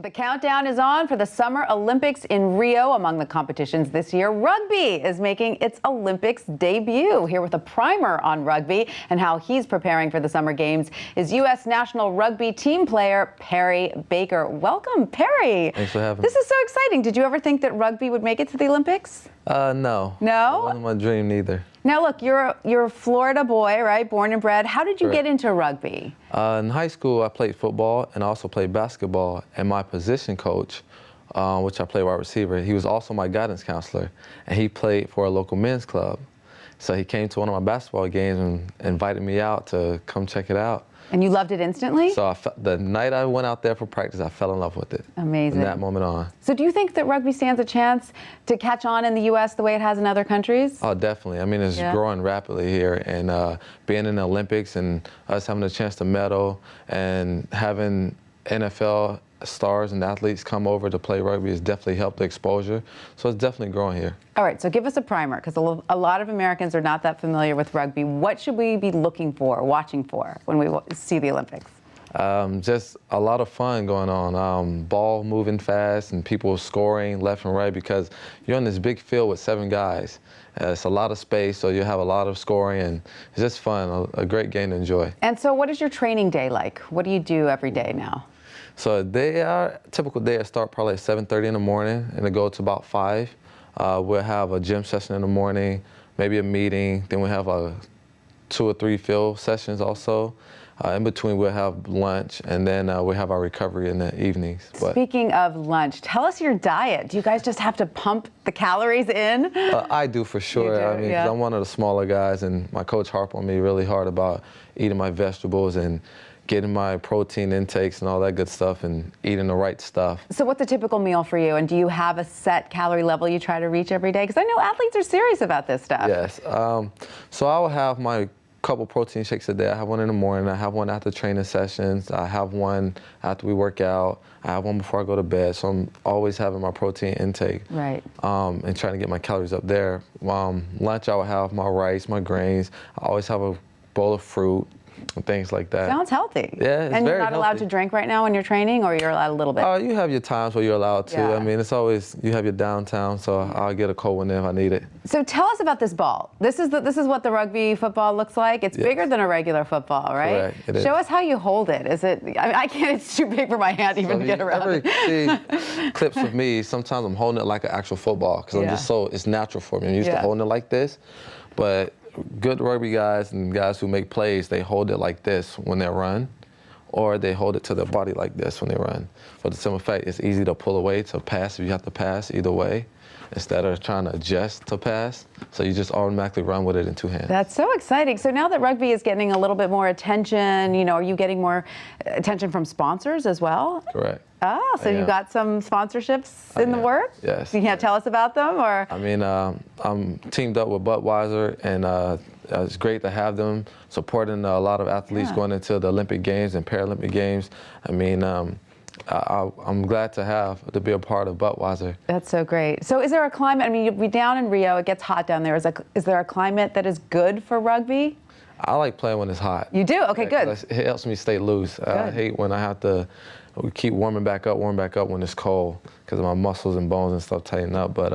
The countdown is on for the Summer Olympics in Rio. Among the competitions this year, rugby is making its Olympics debut. Here with a primer on rugby and how he's preparing for the Summer Games is U.S. national rugby team player Perry Baker. Welcome, Perry. Thanks for having me. This is so exciting. Did you ever think that rugby would make it to the Olympics? No. No? That wasn't my dream neither. Now look, you're a Florida boy, right? Born and bred. How did you get into rugby? In high school, I played football and also played basketball. And my position coach, which I played wide receiver, he was also my guidance counselor. And he played for a local men's club. So he came to one of my basketball games and invited me out to come check it out. And you loved it instantly? So the night I went out there for practice, I fell in love with it. Amazing. From that moment on. So do you think that rugby stands a chance to catch on in the U.S. the way it has in other countries? Oh, definitely. I mean, it's growing rapidly here. And being in the Olympics and us having a chance to medal and having NFL stars and athletes come over to play rugby has definitely helped the exposure. So it's definitely growing here. All right, so give us a primer, because a lot of Americans are not that familiar with rugby. What should we be looking for, watching for, when we see the Olympics? Just a lot of fun going on. Ball moving fast and people scoring left and right because you're on this big field with 7 guys. It's a lot of space, so you have a lot of scoring, and it's just fun, a great game to enjoy. And so what is your training day like? What do you do every day now? So typical day, I start probably at 7:30 in the morning and it go to about 5. We'll have a gym session in the morning, maybe a meeting, then we'll have 2 or 3 field sessions also. In between, we'll have lunch, and then we'll have our recovery in the evenings. Speaking of lunch, tell us your diet. Do you guys just have to pump the calories in? I do for sure. You do, I mean, 'cause I'm one of the smaller guys, and my coach harped on me really hard about eating my vegetables and getting my protein intakes and all that good stuff and eating the right stuff. So what's a typical meal for you? And do you have a set calorie level you try to reach every day? Because I know athletes are serious about this stuff. Yes. So I will have my couple protein shakes a day. I have one in the morning. I have one after training sessions. I have one after we work out. I have one before I go to bed. So I'm always having my protein intake. Right. And trying to get my calories up there. Lunch, I will have my rice, my grains. I always have a bowl of fruit and things like that. Sounds healthy. Yeah, it's And you're very not allowed healthy. to drink right now when you're training, or you're allowed a little bit? You have your times where you're allowed to. Yeah. I mean, it's always, you have your downtown, so I'll get a cold one if I need it. So tell us about this ball. This is what the rugby football looks like. It's bigger than a regular football, right? Correct, it is. Show us how you hold it. Is it? I mean, I can't. It's too big for my hand even to get around it. See clips of me, sometimes I'm holding it like an actual football because I'm just it's natural for me. I'm used to holding it like this, but good rugby guys and guys who make plays, they hold it like this when they run, or they hold it to their body like this when they run. For the simple fact, it's easy to pull away to pass if you have to pass either way, instead of trying to adjust to pass. So you just automatically run with it in 2 hands. That's so exciting. So now that rugby is getting a little bit more attention, you know, are you getting more attention from sponsors as well? Correct. Oh, so you got some sponsorships in the works? Yes. You can't tell us about them, or? I mean, I'm teamed up with Budweiser, and it's great to have them supporting a lot of athletes going into the Olympic Games and Paralympic Games. I mean, I'm glad to be a part of Budweiser. That's so great. So is there a climate, I mean, you'll be down in Rio, it gets hot down there. Is there a climate that is good for rugby? I like playing when it's hot. You do? Okay, good. It helps me stay loose. I hate when I have to keep warming back up when it's cold, because my muscles and bones and stuff tighten up. But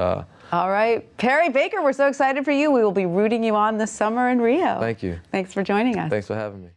all right, Perry Baker, we're so excited for you. We will be rooting you on this summer in Rio. Thank you. Thanks for joining us. Thanks for having me.